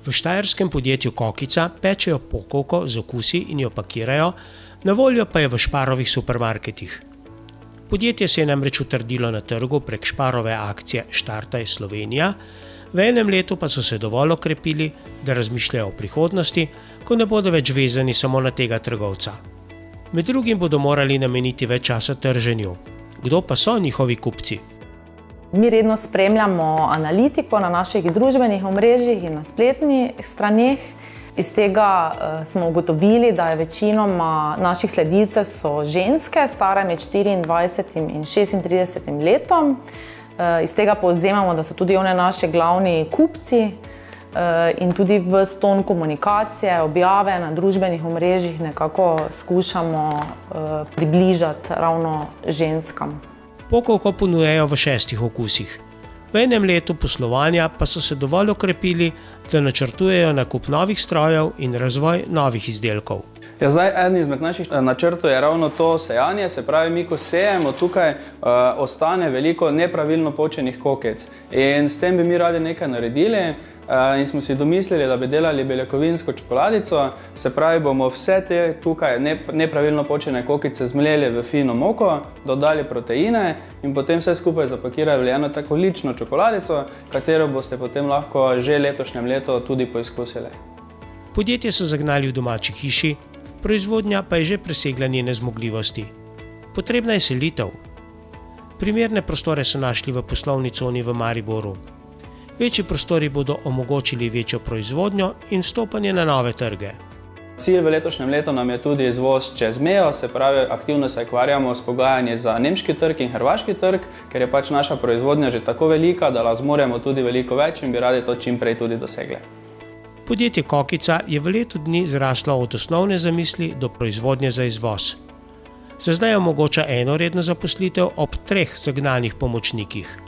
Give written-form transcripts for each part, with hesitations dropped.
V štajerskem podjetju Kokica pečejo pokovko z okusi in jo pakirajo, na voljo pa je v Sparovih supermarketih. Podjetje se je namreč utrdilo na trgu prek Sparove akcije Štartaj Slovenija, v enem letu pa so se dovolj okrepili, da razmišljajo o prihodnosti, ko ne bodo več vezani samo na tega trgovca. Med drugim bodo morali nameniti več časa trženju. Kdo pa so njihovi kupci? Mi redno spremljamo analitiko na naših družbenih omrežjih in na spletnih straneh. Iz tega smo ugotovili, da je večinoma naših sledilcev so ženske, stare med 24 in 36 letom. Iz tega povzemamo, da so tudi one naši glavni kupci in tudi v ston komunikacije, objave na družbenih omrežjih nekako skušamo približati ravno ženskam. Pokovko ponujajo v 6 okusih. V enem letu poslovanja pa so se dovolj okrepili, da načrtujejo nakup novih strojev in razvoj novih izdelkov. Eden izmed naših načrtov je ravno to sejanje, se pravi, mi ko sejemo, tukaj ostane veliko nepravilno počenih kokic. In s tem bi mi radi nekaj naredili in smo si domislili, da bi delali beljakovinsko čokoladico, se pravi, bomo vse te tukaj nepravilno počene kokice zmleli v fino moko, dodali proteine in potem vse skupaj zapakirali v eno tako lično čokoladico, katero boste potem lahko že letošnjem letu tudi poizkusili. Podjetje so zagnali v domači hiši, proizvodnja pa je že presegla njene zmogljivosti. Potrebna je selitev. Primerne prostore so našli v poslovni coni v Mariboru. Večji prostori bodo omogočili večjo proizvodnjo in vstopanje na nove trge. Cilj v letošnjem letu nam je tudi izvoz čez mejo, se pravi, aktivno se ukvarjamo s pogajanji za nemški trg in hrvaški trg, ker je pač naša proizvodnja že tako velika, da zmoremo tudi veliko več in bi radi to čim prej tudi dosegli. Podjetje Kokica je v letu dni zraslo od osnovne zamisli do proizvodnje za izvoz. Za zdaj omogoča eno redno zaposlitev ob 3 zagnanih pomočnikih.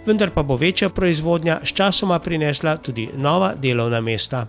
Vendar pa bo večja proizvodnja sčasoma prinesla tudi nova delovna mesta.